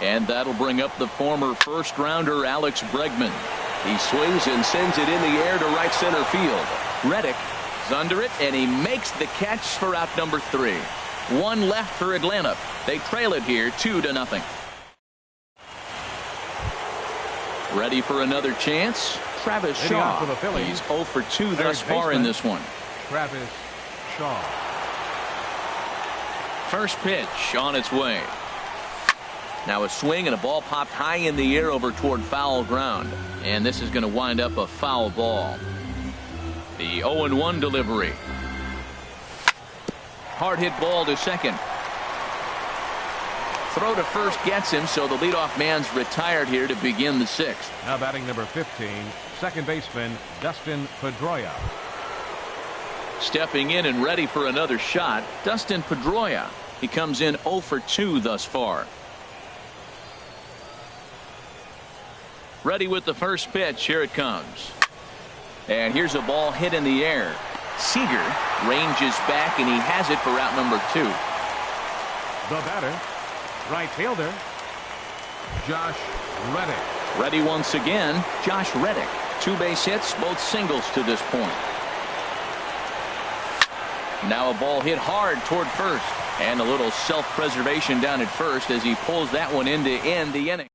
And that'll bring up the former first-rounder Alex Bregman. He swings and sends it in the air to right center field. Reddick is under it, and he makes the catch for out number 3. One left for Atlanta. They trail it here 2-0. Ready for another chance. Travis Shaw. He's 0 for 2 thus far in this one. Travis Shaw. First pitch on its way. Now a swing and a ball popped high in the air over toward foul ground. And this is going to wind up a foul ball. The 0-1 delivery. Hard hit ball to second. Throw to first gets him, so the leadoff man's retired here to begin the 6th. Now batting number 15, second baseman Dustin Pedroia. Stepping in and ready for another shot, Dustin Pedroia. He comes in 0 for 2 thus far. Ready with the first pitch. Here it comes. And here's a ball hit in the air. Seager ranges back, and he has it for out number 2. The batter, right fielder, Josh Reddick. Ready once again, Josh Reddick. 2 base hits, both singles to this point. Now a ball hit hard toward first. And a little self-preservation down at first as he pulls that one in to end the inning.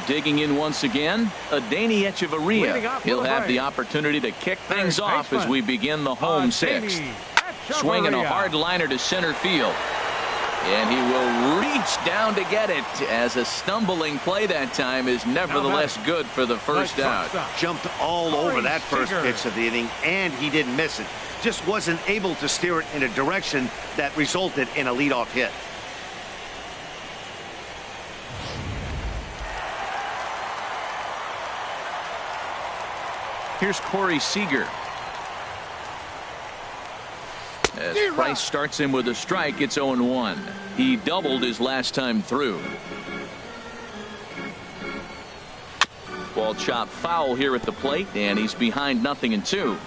Digging in once again, Adeiny Echeverria. He'll have the opportunity to kick things off as we begin the home 6th. Swinging a hard liner to center field. And he will reach down to get it, as a stumbling play that time is nevertheless good for the first out. Jumped all over that first pitch of the inning, and he didn't miss it. Just wasn't able to steer it in a direction that resulted in a leadoff hit. Here's Corey Seager. As Price starts him with a strike, it's 0-1. He doubled his last time through. Ball chopped foul here at the plate, and he's behind 0-2.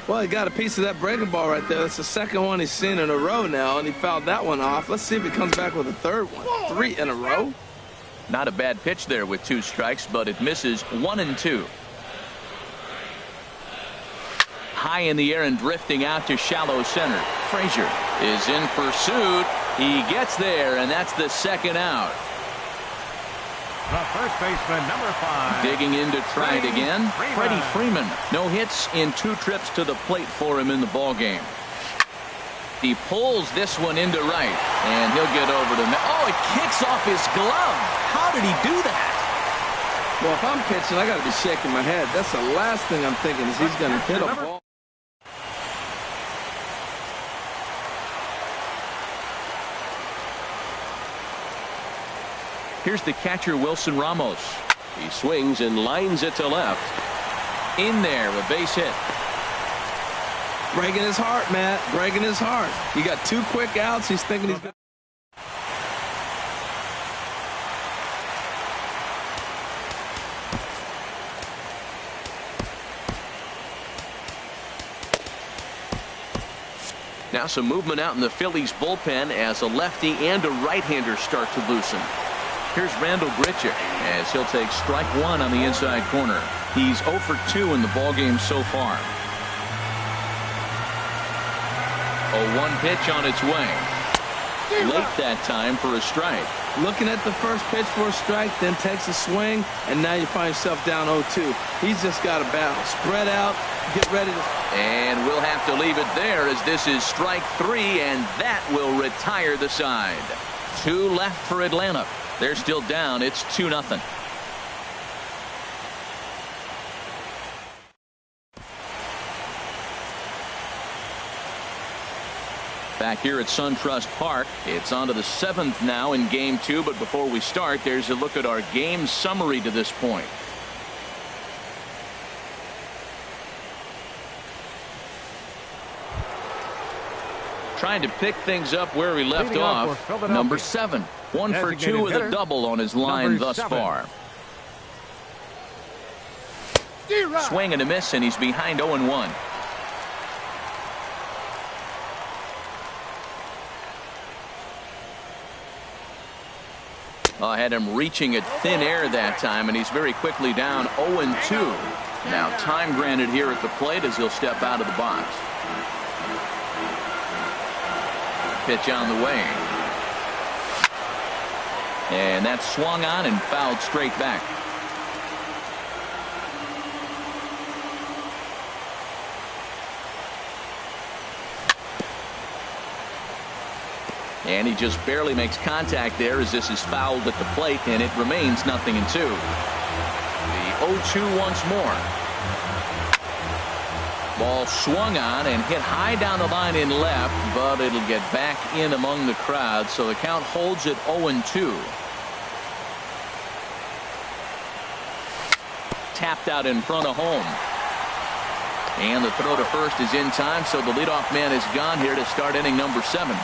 Well, he got a piece of that breaking ball right there. That's the second one he's seen in a row now, and he fouled that one off. Let's see if he comes back with a third one. 3 in a row. Not a bad pitch there with 2 strikes, but it misses 1-2. High in the air and drifting out to shallow center. Frazier is in pursuit. He gets there, and that's the second out. The first baseman, number 5. Digging in to try it again. Freddie Freeman. No hits in 2 trips to the plate for him in the ballgame. He pulls this one into right, and he'll get over to... Oh, it kicks off his glove. How did he do that? Well, if I'm pitching, I got to be shaking my head. That's the last thing I'm thinking is he's going to hit a ball. Here's the catcher, Wilson Ramos. He swings and lines it to left. In there, a base hit. Breaking his heart, Matt. Breaking his heart. You got 2 quick outs. He's thinking he's going to... Now some movement out in the Phillies bullpen as a lefty and a right-hander start to loosen. Here's Randall Grichuk as he'll take strike 1 on the inside corner. He's 0 for 2 in the ballgame so far. 0-1 pitch on its way. Late that time for a strike. Looking at the first pitch for a strike, then takes a swing, and now you find yourself down 0-2. He's just got to battle. Spread out, get ready to... And we'll have to leave it there as this is strike 3, and that will retire the side. 2 left for Atlanta. They're still down. It's 2-0. Back here at SunTrust Park, it's on to the 7th now in Game 2. But before we start, there's a look at our game summary to this point. Trying to pick things up where we left off. Number 7. 1 for 2 with a double on his line thus far. Swing and a miss, and he's behind 0-1. Had him reaching at thin air that time, and he's very quickly down 0-2. Now time granted here at the plate as he'll step out of the box. Pitch on the way. And that's swung on and fouled straight back. And he just barely makes contact there as this is fouled at the plate, and it remains 0-2. The 0-2 once more. Ball swung on and hit high down the line in left, but it'll get back in among the crowd, so the count holds at 0-2. Tapped out in front of home. And the throw to first is in time, so the leadoff man is gone here to start inning number 7.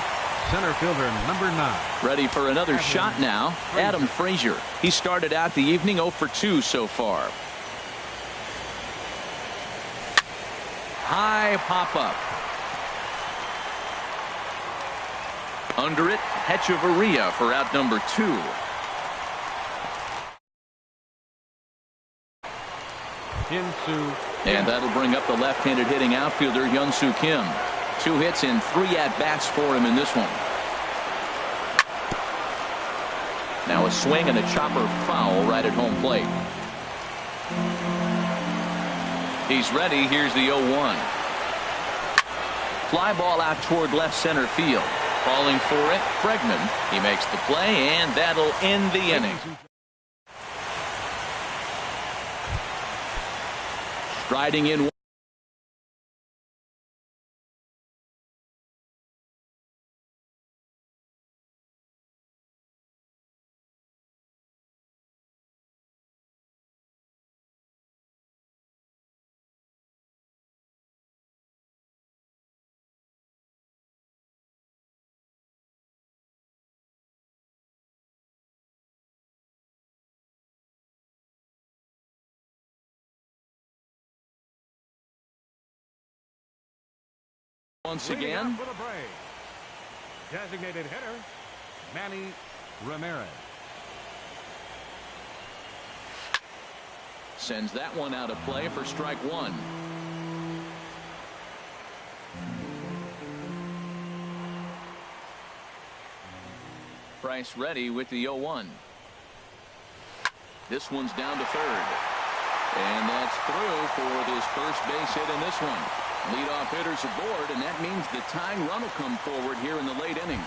Center fielder number 9. Ready for another shot now, Adam Frazier. He started out the evening 0 for 2 so far. High pop up. Under it, Hechavarria for out number 2. And that'll bring up the left-handed hitting outfielder Hyun-Soo Kim. 2 hits and 3 at-bats for him in this one. Now a swing and a chopper foul right at home plate. He's ready. Here's the 0-1. Fly ball out toward left center field. Calling for it, Bregman. He makes the play, and that'll end the inning. Striding in. Once again, designated hitter Manny Ramirez. Sends that one out of play for strike 1. Price ready with the 0-1. This one's down to third. And that's through for this first base hit in this one. Leadoff hitters aboard, and that means the tying run will come forward here in the late innings.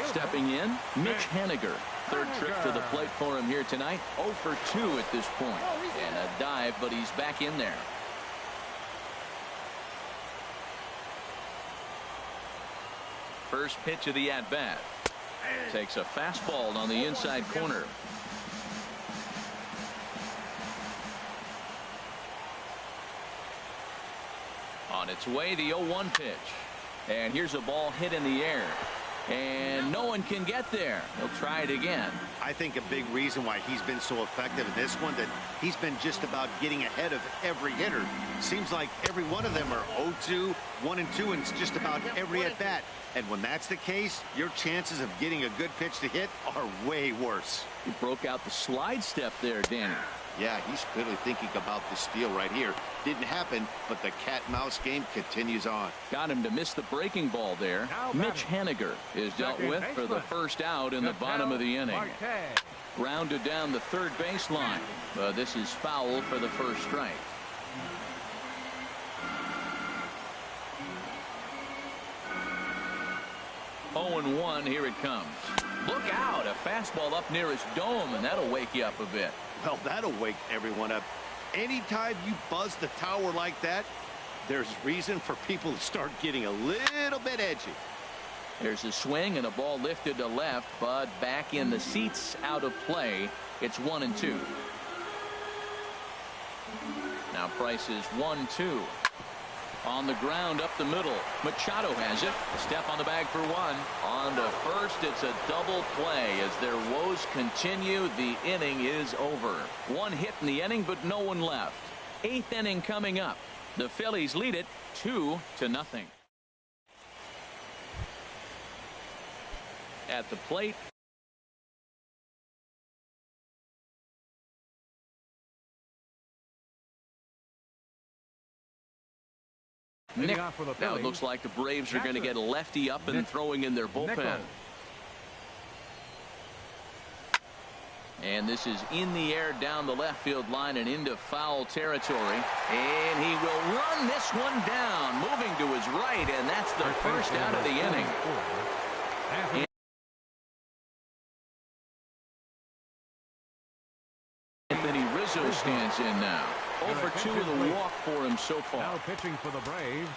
Stepping in, Mitch Haniger. Third trip to the plate for him here tonight. 0 for 2 at this point. And a dive, but he's back in there. First pitch of the at-bat. Takes a fastball on the inside corner. On its way, the 0-1 pitch. And here's a ball hit in the air. And no one can get there. He'll try it again. I think a big reason why he's been so effective in this one, that he's been just about getting ahead of every hitter. Seems like every one of them are 0-2, 1-2, and it's just about every at-bat. And when that's the case, your chances of getting a good pitch to hit are way worse. He broke out the slide step there, Danny. Yeah, he's clearly thinking about the steal right here. Didn't happen, but the cat-mouse game continues on. Got him to miss the breaking ball there. Mitch Haniger is dealt with for the first out in the bottom of the inning. Grounded down the third baseline. But this is foul for the first strike. Oh and 1, here it comes. Look out, a fastball up near his dome, and that'll wake you up a bit. Well, that'll wake everyone up. Anytime you buzz the tower like that, there's reason for people to start getting a little bit edgy. There's a swing and a ball lifted to left, but back in the seats, out of play. It's 1-2. Now Price is 1-2. On the ground up the middle. Machado has it. A step on the bag for 1. On to first. It's a double play as their woes continue. The inning is over. 1 hit in the inning, but no one left. 8th inning coming up. The Phillies lead it 2-0. At the plate, Leading off for the Now it Phillies, looks like the Braves are going to get a lefty up and throwing in their bullpen. And this is in the air down the left field line and into foul territory. And he will run this one down, moving to his right, and that's the first out of the inning. Anthony Rizzo stands in now. 0 for 2 with a walk for him so far. Now pitching for the Braves,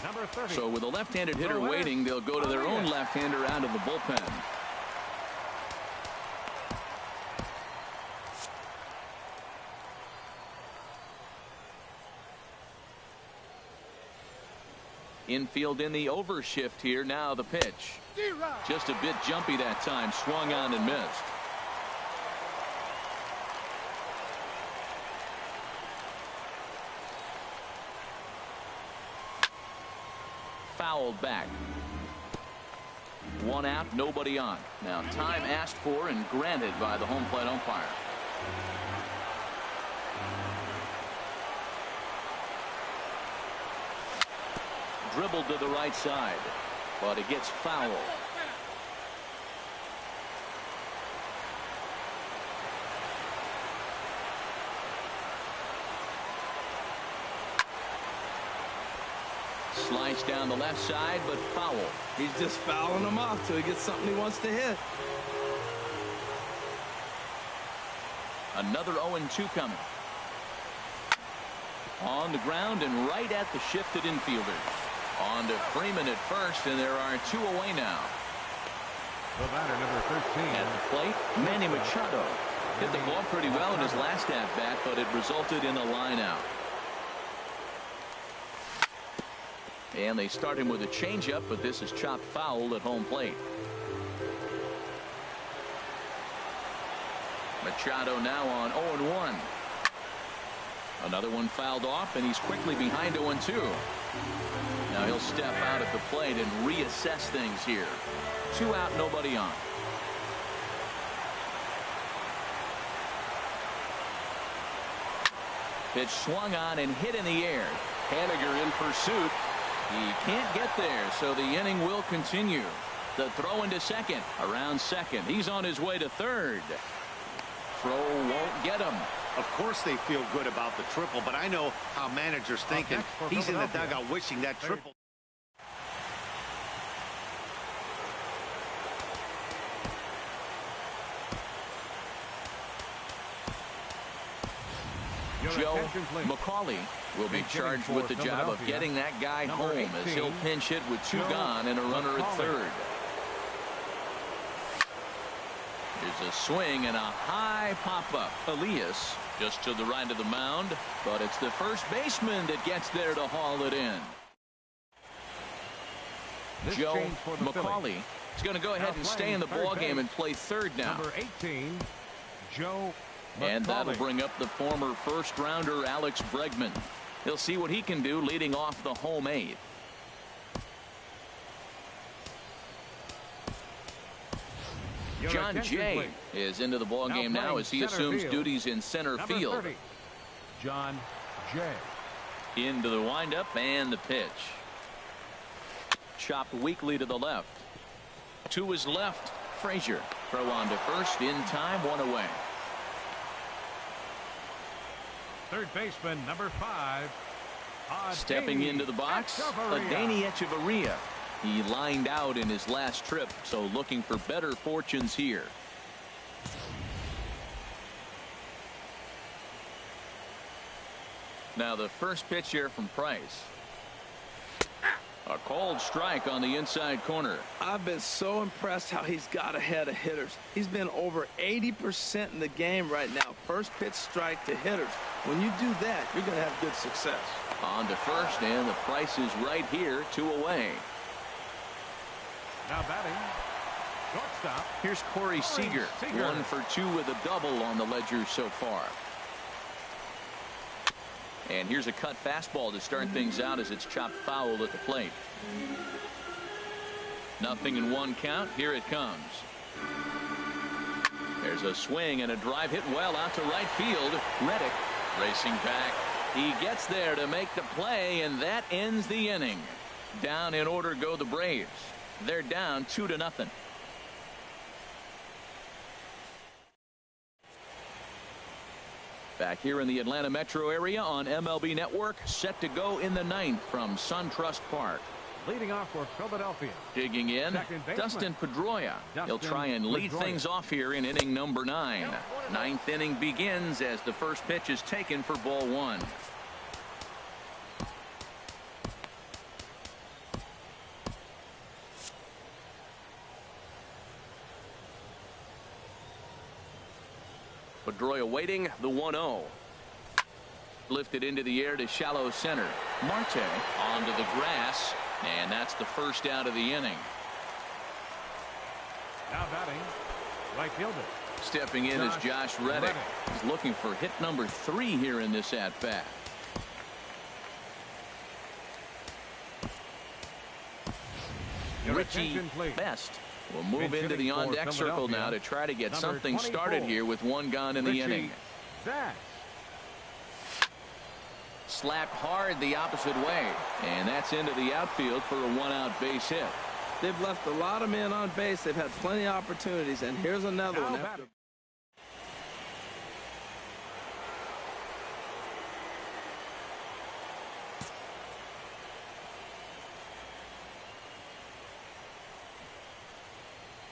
number 30. So with a left-handed hitter waiting, they'll go to their own left-hander out of the bullpen. Infield in the overshift here. Now the pitch. Just a bit jumpy that time. Swung on and missed. Fouled back. 1 out, nobody on. Now time asked for and granted by the home plate umpire. Dribbled to the right side, but it gets fouled. Slice down the left side, but foul. He's just fouling them off till he gets something he wants to hit. Another 0-2 coming. On the ground and right at the shifted infielders. On to Freeman at first, and there are 2 away now. The batter, number 13. At the plate, Manny Machado. Hit the ball pretty well in his last at-bat, but it resulted in a line out. And they start him with a changeup, but this is chopped foul at home plate. Machado now on 0-1. Another one fouled off, and he's quickly behind 0-2. Now he'll step out at the plate and reassess things here. 2 out, nobody on. Pitch swung on and hit in the air. Haniger in pursuit. He can't get there, so the inning will continue. The throw into second. Around second. He's on his way to third. Throw won't get him. Of course they feel good about the triple, but I know how managers thinking. He's in the dugout wishing that triple. Joe McCauley will be charged with the job of getting that guy home as he'll pinch hit with 2 gone and a runner at third. There's a swing and a high pop-up. Elias just to the right of the mound, but it's the first baseman that gets there to haul it in. Joe McCauley is going to go ahead and stay in the ball game and play third now. Number 18, Joe McCauley. And that'll bring up the former first-rounder Alex Bregman. He'll see what he can do leading off the home 8th. John Jay is into the ball game now as he assumes duties in center field. 30, John Jay. Into the windup and the pitch. Chopped weakly to the left. To his left, Frazier. Throw on to first in time, 1 away. Third baseman, number 5. Stepping into the box, Adeiny Echeverria. He lined out in his last trip, so looking for better fortunes here. Now the first pitch here from Price. A cold strike on the inside corner. I've been so impressed how he's got ahead of hitters. He's been over 80% in the game right now. First pitch strike to hitters. When you do that, you're going to have good success. On to first, and the Price is right here, 2 away. Now batting, shortstop. Here's Corey Seager. 1 for 2 with a double on the ledger so far. And here's a cut fastball to start things out as it's chopped foul at the plate. 0-1 count. Here it comes. There's a swing and a drive hit well out to right field. Reddick racing back. He gets there to make the play, and that ends the inning. Down in order go the Braves. They're down 2-0. Back here in the Atlanta metro area on MLB Network, set to go in the 9th from SunTrust Park. Leading off for Philadelphia. Digging in, Dustin Pedroia. He'll try and lead things off here in inning number 9. 9th inning begins as the first pitch is taken for ball 1. Pedroia waiting, the 1-0. Lifted into the air to shallow center. Marte onto the grass, and that's the first out of the inning. Now batting, right fielder. Stepping in is Josh Reddick. He's looking for hit number 3 here in this at-bat. Richie Best will move into the on-deck circle now to try to get something started here with 1 gone in the inning. Slapped hard the opposite way, and that's into the outfield for a 1-out base hit. They've left a lot of men on base. They've had plenty of opportunities, and here's another one.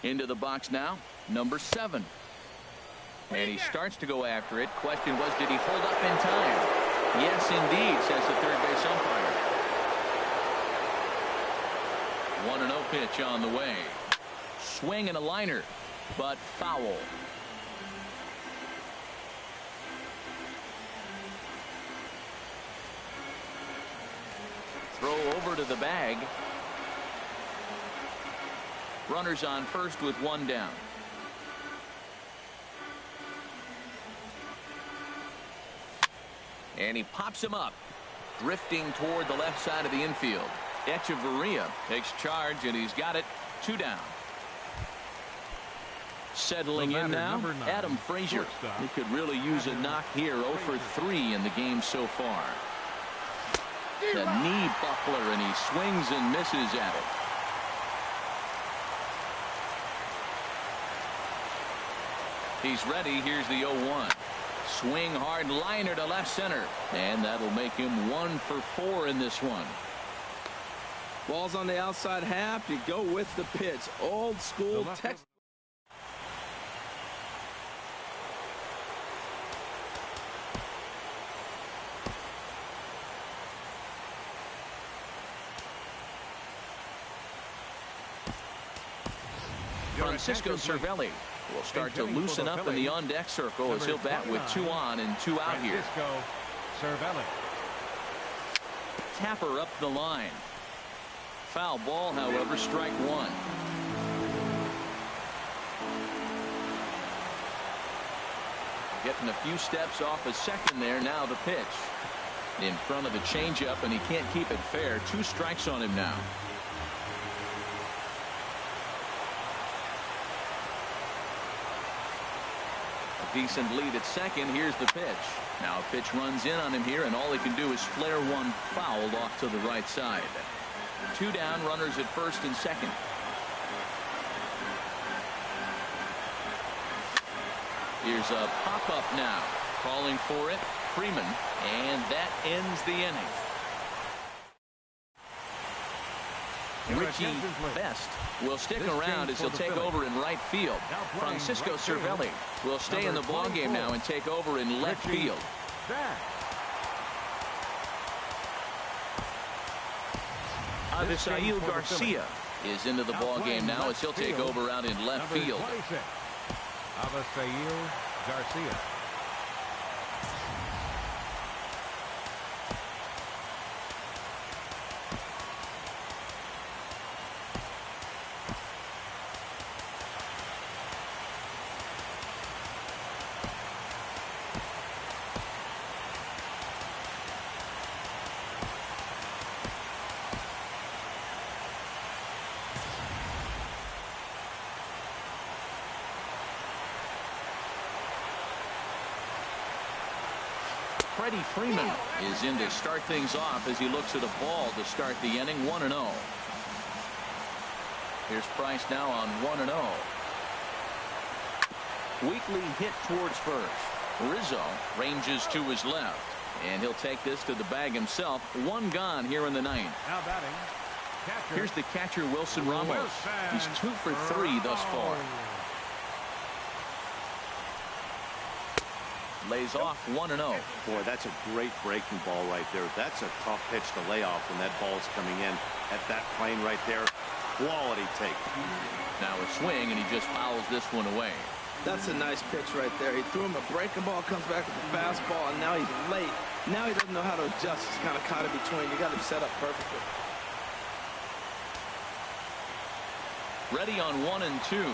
Into the box now, number 7. And he starts to go after it. Question was, did he hold up in time? Yes, indeed, says the third base umpire. 1-0 pitch on the way. Swing and a liner, but foul. Throw over to the bag. Runners on first with 1 down. And he pops him up, drifting toward the left side of the infield. Echeverria takes charge, and he's got it. 2 down. Settling in now, Adam Frazier. He could really use a knock here. 0 for 3 in the game so far. The knee buckler, and he swings and misses at it. He's ready. Here's the 0-1. Swing hard liner to left center, and that'll make him 1 for 4 in this one. Ball's on the outside half. You go with the pitch. Old school text. Francisco Cervelli will start to loosen up in the on-deck circle as he'll bat with 2 on and 2 out here. Tapper up the line. Foul ball, however, strike 1. Getting a few steps off a second there. Now the pitch. In front of the changeup, and he can't keep it fair. 2 strikes on him now. Decent lead at second. Here's the pitch. Now a pitch runs in on him here, and all he can do is flare one fouled off to the right side. 2 down, runners at first and second. Here's a pop-up now. Calling for it, Freeman, and that ends the inning. Richie Best will stick around as he'll take over in right field. Francisco Cervelli will stay in the ballgame now and take over in left field. Avisail Garcia is into the ballgame now as he'll take over out in left field. Avisail Garcia. Freddie Freeman is in to start things off as he looks at a ball to start the inning. 1-0. Here's Price now on 1-0. Weekly hit towards first. Rizzo ranges to his left, and he'll take this to the bag himself. One gone here in the ninth. Now batting. Catcher. Here's the catcher, Wilson Ramos. He's 2 for 3 thus far. Lays off 1-0. Boy, that's a great breaking ball right there. That's a tough pitch to lay off when that ball's coming in at that plane right there. Quality take. Now a swing, and he just fouls this one away. That's a nice pitch right there. He threw him a breaking ball, comes back with a fastball, and now he's late. Now he doesn't know how to adjust. He's kind of caught in between. You got him set up perfectly. Ready on 1-2.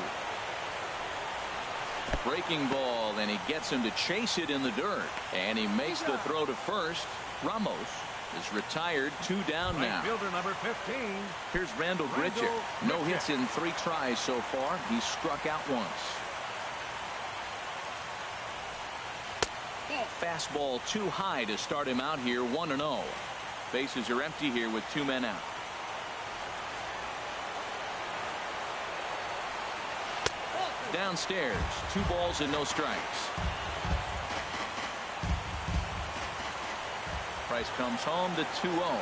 Breaking ball, and he gets him to chase it in the dirt. And he makes the throw to first. Ramos is retired. 2 down now. Fielder number 15. Here's Randall Grichuk. No hits in 3 tries so far. He's struck out once. Fastball too high to start him out here. 1-0. Bases are empty here with 2 men out. Downstairs, 2 balls and no strikes. Price comes home to 2-0.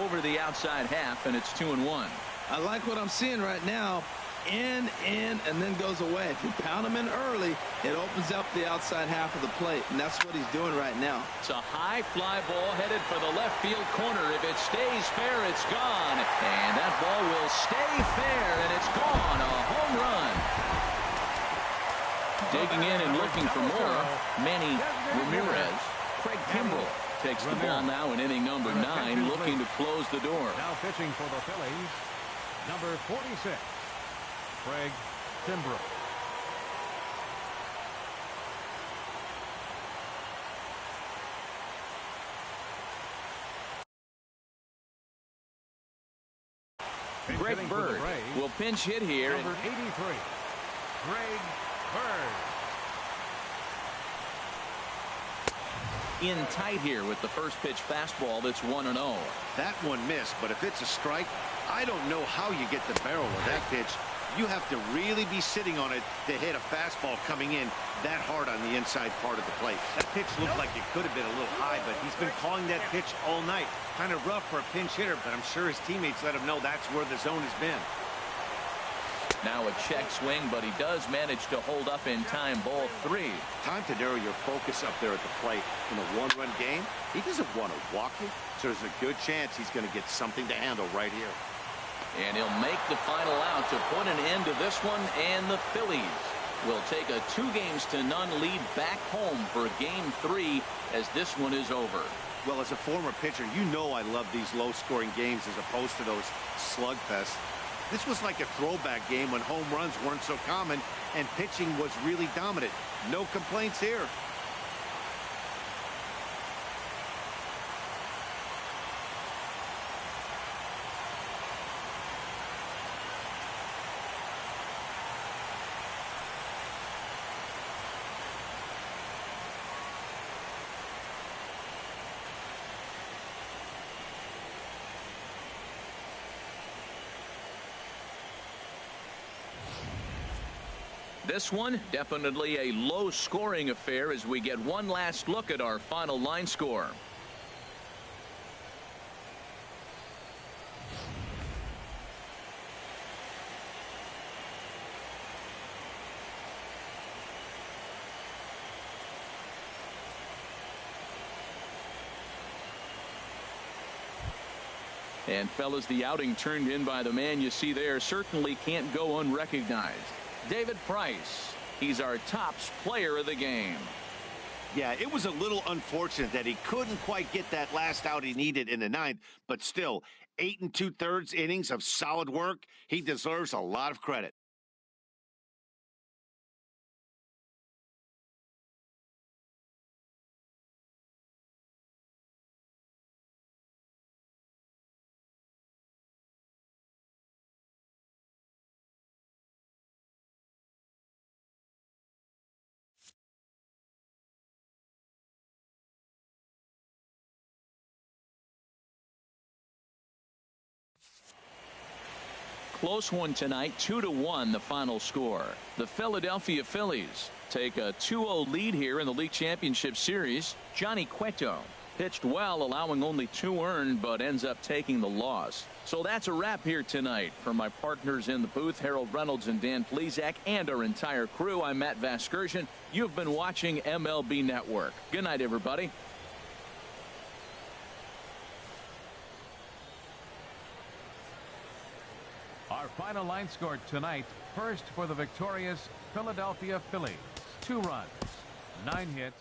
Over the outside half, and it's 2-1. I like what I'm seeing right now. In, and then goes away. If you pound him in early, it opens up the outside half of the plate, and that's what he's doing right now. It's a high fly ball headed for the left field corner. If it stays fair, it's gone. And that ball will stay fair, and it's gone. A home run. Digging in and looking for more, Manny Ramirez. Craig Kimbrell takes the ball now in inning number 9, looking to close the door. Now pitching for the Phillies, number 46. Craig Kimbrell. Greg Bird will pinch hit here. Number 83, Greg Bird. In tight here with the first pitch fastball. That's 1-0. That one missed, but if it's a strike, I don't know how you get the barrel of that pitch. You have to really be sitting on it to hit a fastball coming in that hard on the inside part of the plate. That pitch looked like it could have been a little high, but he's been calling that pitch all night. Kind of rough for a pinch hitter, but I'm sure his teammates let him know that's where the zone has been. Now a check swing, but he does manage to hold up in time. Ball 3. Time to narrow your focus up there at the plate. In a one-run game, he doesn't want to walk it, so there's a good chance he's going to get something to handle right here. And he'll make the final out to put an end to this one, and the Phillies will take a 2-0 lead back home for Game 3 as this one is over. Well, as a former pitcher, you know I love these low-scoring games as opposed to those slugfests. This was like a throwback game when home runs weren't so common and pitching was really dominant. No complaints here. This one, definitely a low-scoring affair as we get one last look at our final line score. And fellas, the outing turned in by the man you see there certainly can't go unrecognized. David Price. He's our tops player of the game. Yeah, it was a little unfortunate that he couldn't quite get that last out he needed in the 9th, but still, 8 2/3 innings of solid work. He deserves a lot of credit. close one tonight, 2-1 the final score. The Philadelphia Phillies take a 2-0 lead here in the league championship series. Johnny Cueto pitched well, allowing only 2 earned, but ends up taking the loss. So that's a wrap here tonight. For my partners in the booth, Harold Reynolds and Dan Plesac, and our entire crew, I'm Matt Vasgersian. You've been watching MLB Network. Good night, everybody. Our final line score tonight, first for the victorious Philadelphia Phillies. 2 runs, 9 hits,